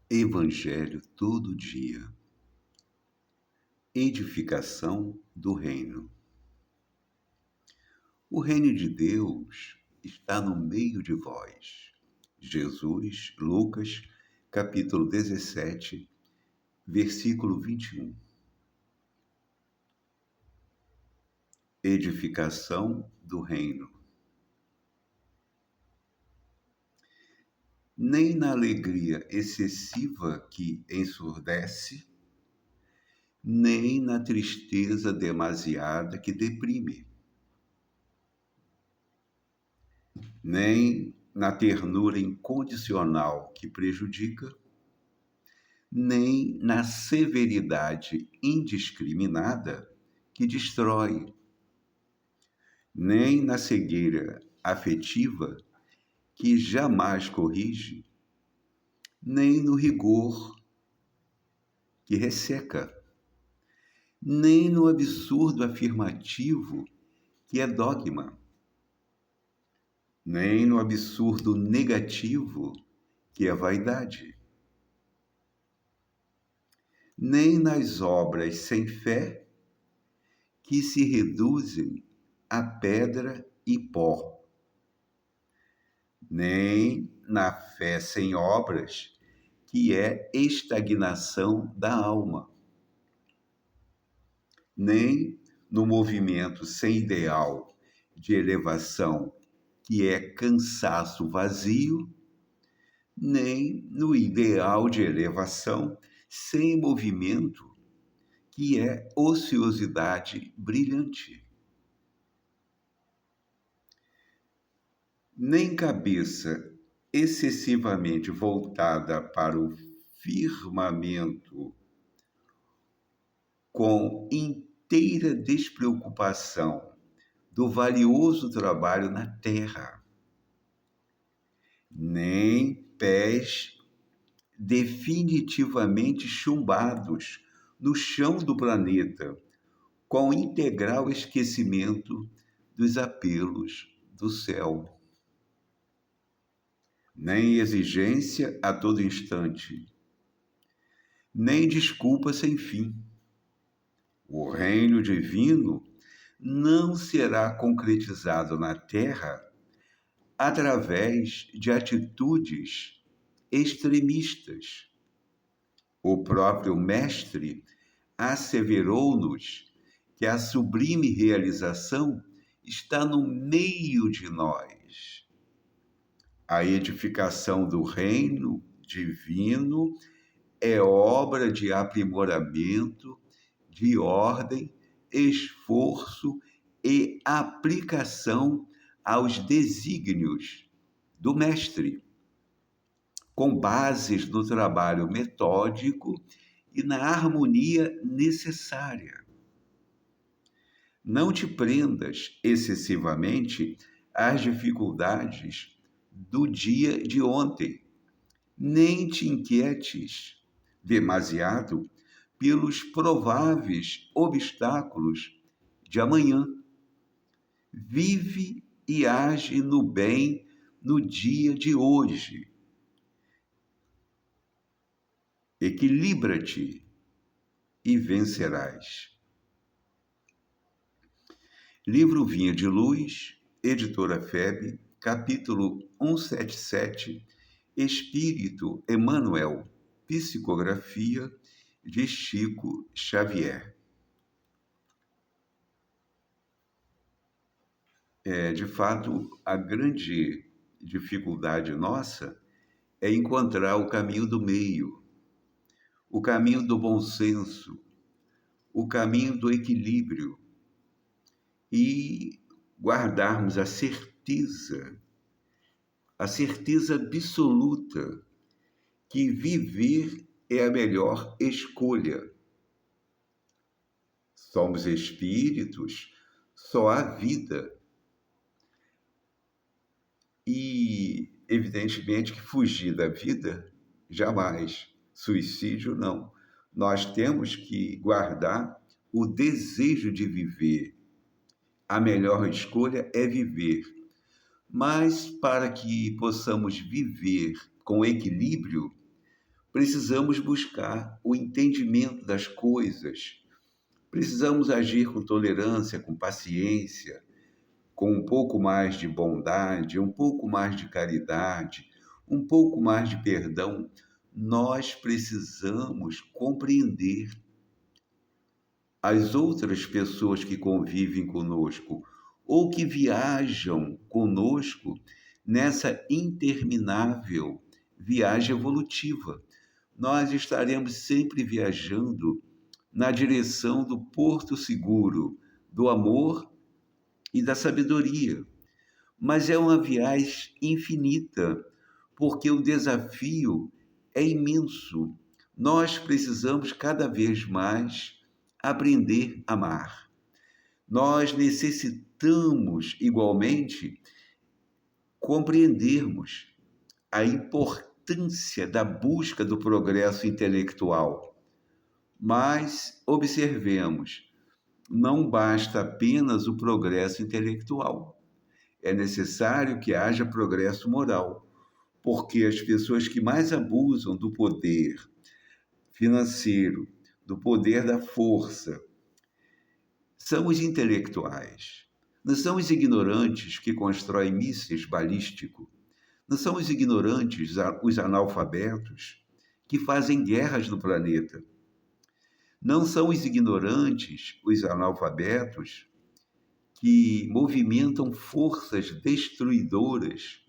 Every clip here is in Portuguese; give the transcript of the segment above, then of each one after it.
Evangelho todo dia. Edificação do reino. O reino de Deus está no meio de vós. Jesus, Lucas, capítulo 17, versículo 21. Edificação do reino. Nem na alegria excessiva que ensurdece, nem na tristeza demasiada que deprime, nem na ternura incondicional que prejudica, nem na severidade indiscriminada que destrói, nem na cegueira afetiva que jamais corrige, nem no rigor que resseca, nem no absurdo afirmativo que é dogma, nem no absurdo negativo que é vaidade, nem nas obras sem fé que se reduzem a pedra e pó, nem na fé sem obras que é estagnação da alma, nem no movimento sem ideal de elevação que é cansaço vazio, nem no ideal de elevação sem movimento, que é ociosidade brilhante. Nem cabeça excessivamente voltada para o firmamento, com inteira despreocupação do valioso trabalho na terra, nem pés definitivamente chumbados no chão do planeta, com integral esquecimento dos apelos do céu. Nem exigência a todo instante, nem desculpa sem fim. O reino divino não será concretizado na terra através de atitudes extremistas. O próprio Mestre asseverou-nos que a sublime realização está no meio de nós. A edificação do reino divino é obra de aprimoramento, de ordem, esforço e aplicação aos desígnios do Mestre, com bases no trabalho metódico e na harmonia necessária. Não te prendas excessivamente às dificuldades do dia de ontem, nem te inquietes demasiado pelos prováveis obstáculos de amanhã. Vive e age no bem no dia de hoje. Equilibra-te e vencerás. Livro Vinha de Luz, Editora FEB, capítulo 177, Espírito Emmanuel, Psicografia de Chico Xavier. De fato, a grande dificuldade nossa é encontrar o caminho do meio, o caminho do bom senso, o caminho do equilíbrio e guardarmos a certeza absoluta que viver é a melhor escolha. Somos espíritos, só há vida. E, evidentemente, que fugir da vida, jamais. Suicídio, não. Nós temos que guardar o desejo de viver. A melhor escolha é viver. Mas, para que possamos viver com equilíbrio, Precisamos buscar o entendimento das coisas. Precisamos agir com tolerância, com paciência, com um pouco mais de bondade, um pouco mais de caridade, um pouco mais de perdão. Nós precisamos compreender as outras pessoas que convivem conosco ou que viajam conosco nessa interminável viagem evolutiva. Nós estaremos sempre viajando na direção do porto seguro, do amor e da sabedoria. Mas é uma viagem infinita, porque o desafio é imenso. Nós precisamos cada vez mais aprender a amar. Nós necessitamos, igualmente, compreendermos a importância da busca do progresso intelectual. Mas observemos, não basta apenas o progresso intelectual. É necessário que haja progresso moral, porque as pessoas que mais abusam do poder financeiro, do poder da força, são os intelectuais. Não são os ignorantes que constroem mísseis balísticos. Não são os ignorantes, os analfabetos, que fazem guerras no planeta. Não são os ignorantes, os analfabetos, que movimentam forças destruidoras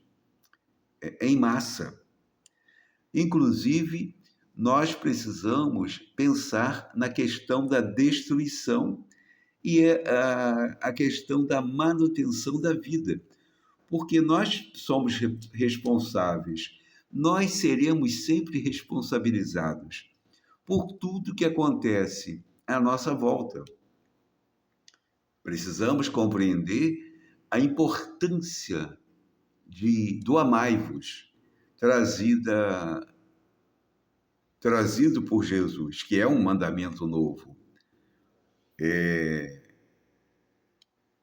em massa. Inclusive, nós precisamos pensar na questão da destruição e a questão da manutenção da vida, porque nós somos responsáveis, nós seremos sempre responsabilizados por tudo que acontece à nossa volta. Precisamos compreender a importância do amai-vos, trazido por Jesus, que é um mandamento novo.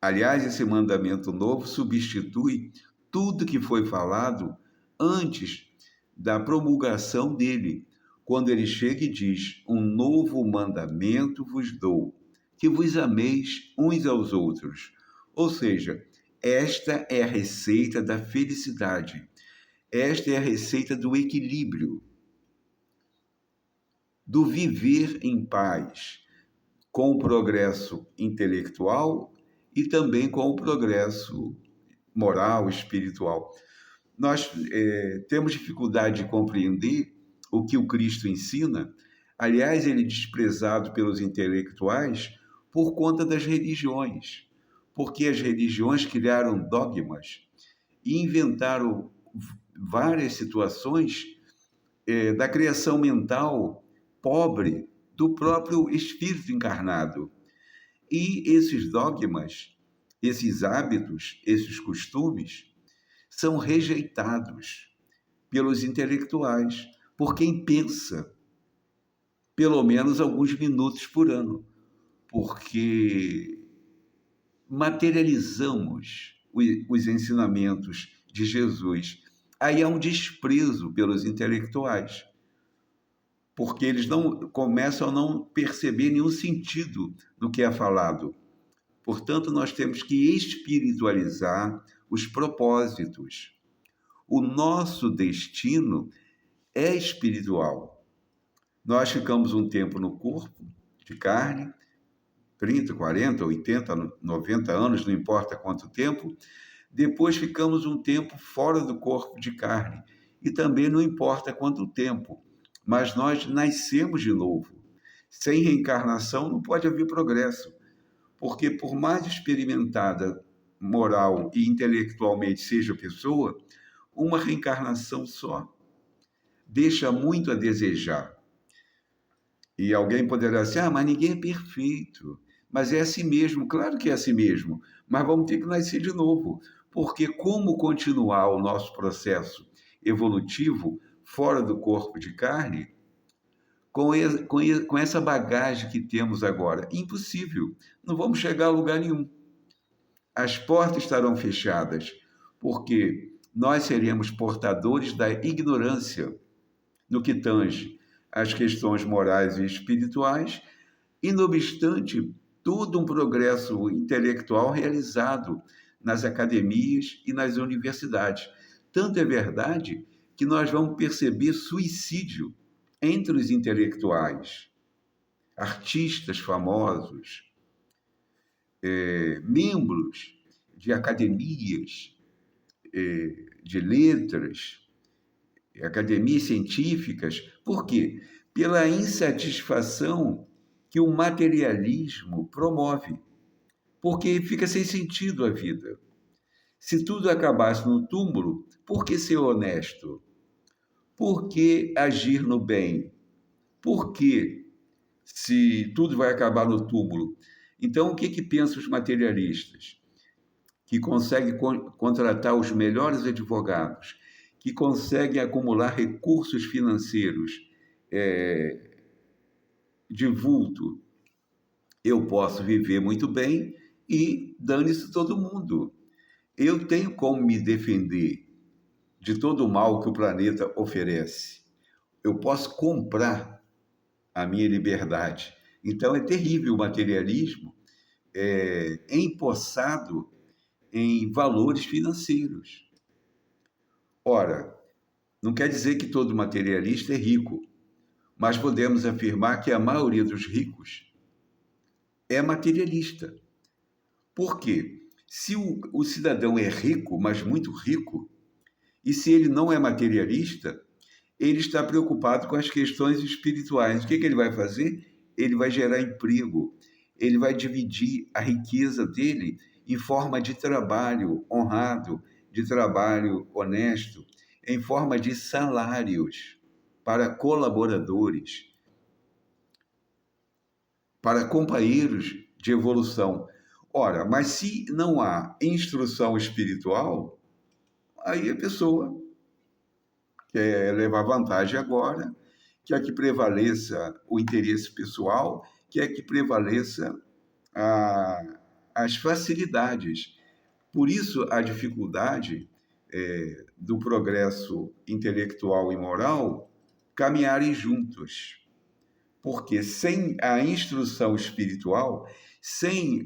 Aliás, esse mandamento novo substitui tudo que foi falado antes da promulgação dele, quando ele chega e diz: um novo mandamento vos dou, que vos ameis uns aos outros. Ou seja, esta é a receita da felicidade, esta é a receita do equilíbrio, do viver em paz, com o progresso intelectual e também com o progresso moral, espiritual. Nós temos dificuldade de compreender o que o Cristo ensina. Aliás, ele é desprezado pelos intelectuais por conta das religiões, porque as religiões criaram dogmas e inventaram várias situações da criação mental pobre do próprio espírito encarnado. E esses dogmas, esses hábitos, esses costumes, são rejeitados pelos intelectuais, por quem pensa, pelo menos alguns minutos por ano, porque materializamos os ensinamentos de Jesus. Aí há um desprezo pelos intelectuais, porque eles não começam a não perceber nenhum sentido do que é falado. Portanto, nós temos que espiritualizar os propósitos. O nosso destino é espiritual. Nós ficamos um tempo no corpo de carne, 30, 40, 80, 90 anos, não importa quanto tempo. Depois ficamos um tempo fora do corpo de carne, e também não importa quanto tempo. Mas nós nascemos de novo. Sem reencarnação não pode haver progresso, porque por mais experimentada moral e intelectualmente seja a pessoa, uma reencarnação só deixa muito a desejar. E alguém poderá dizer, mas ninguém é perfeito. Mas é assim mesmo, claro que é assim mesmo, mas vamos ter que nascer de novo, porque como continuar o nosso processo evolutivo fora do corpo de carne, com essa bagagem que temos agora? Impossível, não vamos chegar a lugar nenhum. As portas estarão fechadas, porque nós seremos portadores da ignorância. no que tange às questões morais e espirituais, e, não obstante, todo um progresso intelectual realizado nas academias e nas universidades. Tanto é verdade que nós vamos perceber suicídio entre os intelectuais, artistas famosos, membros de academias de letras, academias científicas. Por quê? Pela insatisfação que o materialismo promove, porque fica sem sentido a vida. Se tudo acabasse no túmulo, por que ser honesto? Por que agir no bem? Por que, se tudo vai acabar no túmulo? Então, o que pensam os materialistas? Que conseguem contratar os melhores advogados, que conseguem acumular recursos financeiros de vulto. Eu posso viver muito bem e dane-se todo mundo. Eu tenho como me defender de todo o mal que o planeta oferece. Eu posso comprar a minha liberdade. Então, é terrível o materialismo empossado em valores financeiros. Ora, não quer dizer que todo materialista é rico, mas podemos afirmar que a maioria dos ricos é materialista. Por quê? Se o cidadão é rico, mas muito rico, e se ele não é materialista, ele está preocupado com as questões espirituais. O que ele vai fazer? Ele vai gerar emprego, ele vai dividir a riqueza dele em forma de trabalho honrado, de trabalho honesto, em forma de salários para colaboradores, para companheiros de evolução. Ora, mas se não há instrução espiritual, aí a pessoa quer levar vantagem agora, quer que prevaleça o interesse pessoal, quer que prevaleça as facilidades. Por isso, a dificuldade do progresso intelectual e moral caminharem juntos. Porque sem a instrução espiritual, sem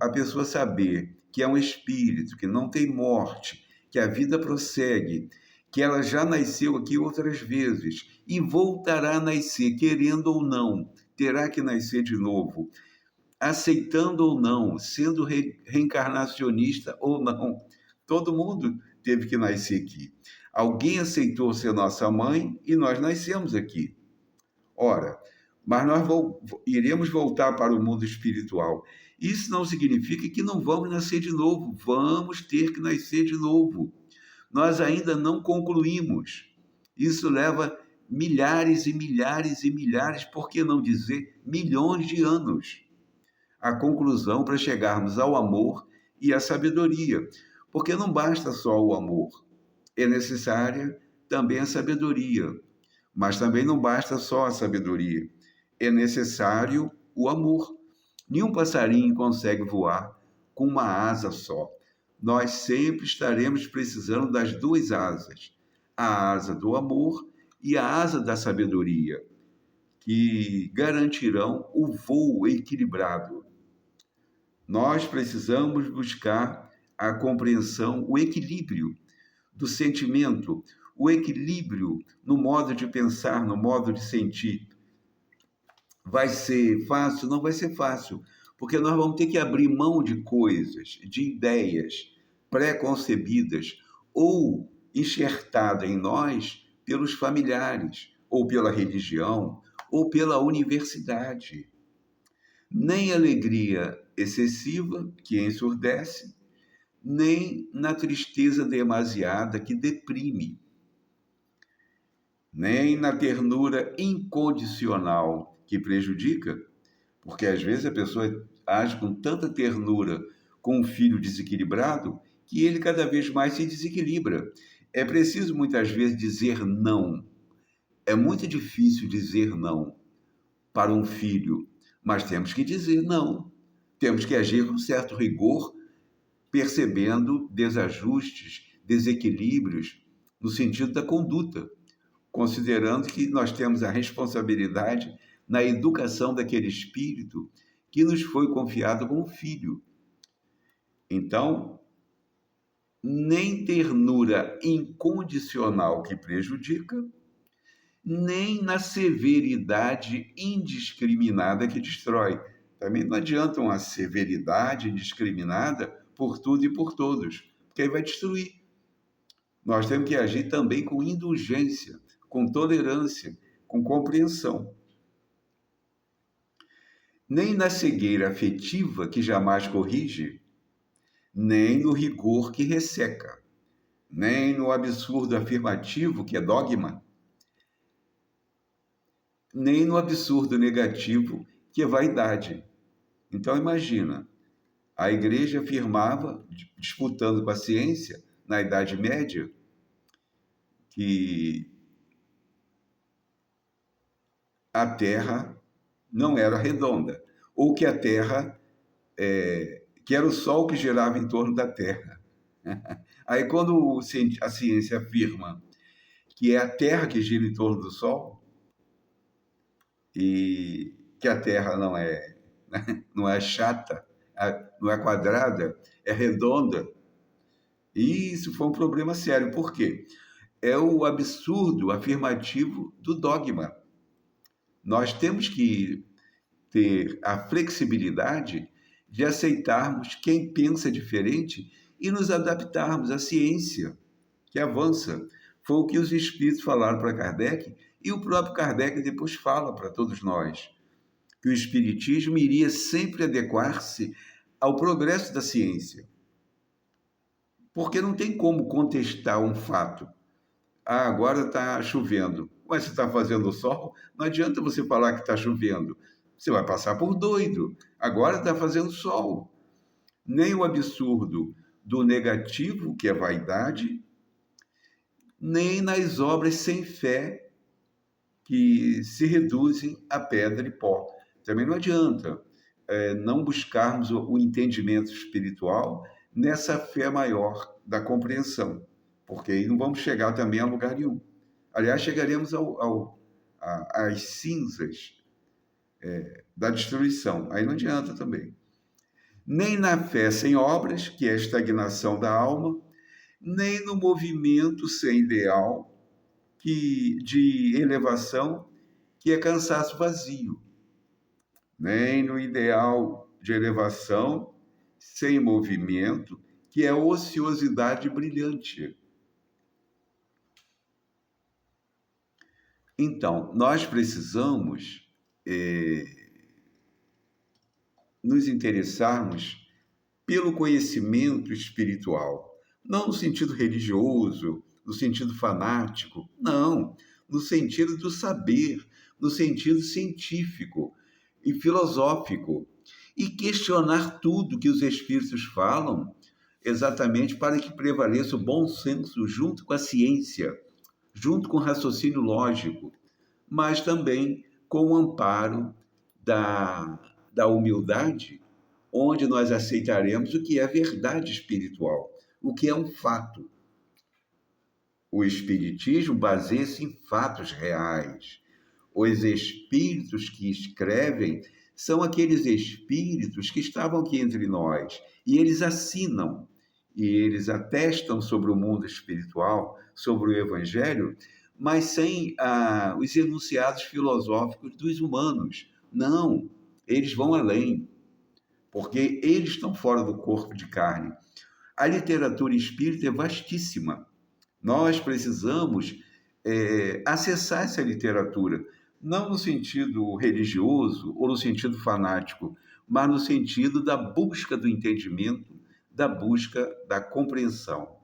a pessoa saber que é um espírito, que não tem morte, que a vida prossegue, que ela já nasceu aqui outras vezes e voltará a nascer, querendo ou não, terá que nascer de novo, aceitando ou não, sendo reencarnacionista ou não. Todo mundo teve que nascer aqui. Alguém aceitou ser nossa mãe e nós nascemos aqui. Ora, mas nós iremos voltar para o mundo espiritual. Isso não significa que não vamos nascer de novo. Vamos ter que nascer de novo. Nós ainda não concluímos. Isso leva milhares e milhares e milhares, por que não dizer milhões de anos, a conclusão para chegarmos ao amor e à sabedoria. Porque não basta só o amor, é necessária também a sabedoria. Mas também não basta só a sabedoria, é necessário o amor. Nenhum passarinho consegue voar com uma asa só. Nós sempre estaremos precisando das duas asas, a asa do amor e a asa da sabedoria, que garantirão o voo equilibrado. Nós precisamos buscar a compreensão, o equilíbrio do sentimento, o equilíbrio no modo de pensar, no modo de sentir. Vai ser fácil? Não vai ser fácil, porque nós vamos ter que abrir mão de coisas, de ideias pré-concebidas ou enxertadas em nós pelos familiares, ou pela religião, ou pela universidade. Nem alegria excessiva, que ensurdece, nem na tristeza demasiada, que deprime, nem na ternura incondicional, que prejudica, porque às vezes a pessoa age com tanta ternura com um filho desequilibrado que ele cada vez mais se desequilibra. É preciso muitas vezes dizer não. É muito difícil dizer não para um filho, mas temos que dizer não. Temos que agir com certo rigor, percebendo desajustes, desequilíbrios no sentido da conduta. considerando que nós temos a responsabilidade na educação daquele espírito que nos foi confiado como filho. Então, nem ternura incondicional que prejudica, nem na severidade indiscriminada que destrói. Também não adianta uma severidade indiscriminada por tudo e por todos, porque aí vai destruir. Nós temos que agir também com indulgência, com tolerância, com compreensão. Nem na cegueira afetiva que jamais corrige, nem no rigor que resseca, nem no absurdo afirmativo que é dogma, nem no absurdo negativo que é vaidade. Então imagina, a igreja afirmava, disputando com a ciência, na Idade Média, que a Terra não era redonda, ou que a Terra, que era o Sol que girava em torno da Terra. Aí quando a ciência afirma que é a Terra que gira em torno do Sol, e que a Terra não é chata, não é quadrada, é redonda, e isso foi um problema sério. Por quê? É o absurdo afirmativo do dogma. Nós temos que ter a flexibilidade de aceitarmos quem pensa diferente e nos adaptarmos à ciência que avança. Foi o que os espíritos falaram para Kardec e o próprio Kardec depois fala para todos nós, que o espiritismo iria sempre adequar-se ao progresso da ciência. Porque não tem como contestar um fato. Ah, agora está chovendo. Mas se está fazendo sol, não adianta você falar que está chovendo. Você vai passar por doido. Agora está fazendo sol. Nem o absurdo do negativo, que é vaidade, nem nas obras sem fé, que se reduzem a pedra e pó. Também não adianta não buscarmos o entendimento espiritual nessa fé maior da compreensão, porque aí não vamos chegar também a lugar nenhum. Aliás, chegaremos às cinzas da destruição. Aí não adianta também. Nem na fé sem obras, que é a estagnação da alma, nem no movimento sem ideal de elevação, que é cansaço vazio, nem no ideal de elevação sem movimento, que é ociosidade brilhante. Então, nós precisamos nos interessarmos pelo conhecimento espiritual, não no sentido religioso, no sentido fanático, não, no sentido do saber, no sentido científico e filosófico, e questionar tudo que os espíritos falam, exatamente para que prevaleça o bom senso junto com a ciência, junto com o raciocínio lógico, mas também com o amparo da humildade, onde nós aceitaremos o que é verdade espiritual, o que é um fato. O Espiritismo baseia-se em fatos reais. Os espíritos que escrevem são aqueles espíritos que estavam aqui entre nós, e eles assinam, e eles atestam sobre o mundo espiritual, sobre o Evangelho, mas sem os enunciados filosóficos dos humanos. Não, eles vão além, porque eles estão fora do corpo de carne. A literatura espírita é vastíssima. Nós precisamos acessar essa literatura, não no sentido religioso ou no sentido fanático, mas no sentido da busca do entendimento, da busca da compreensão.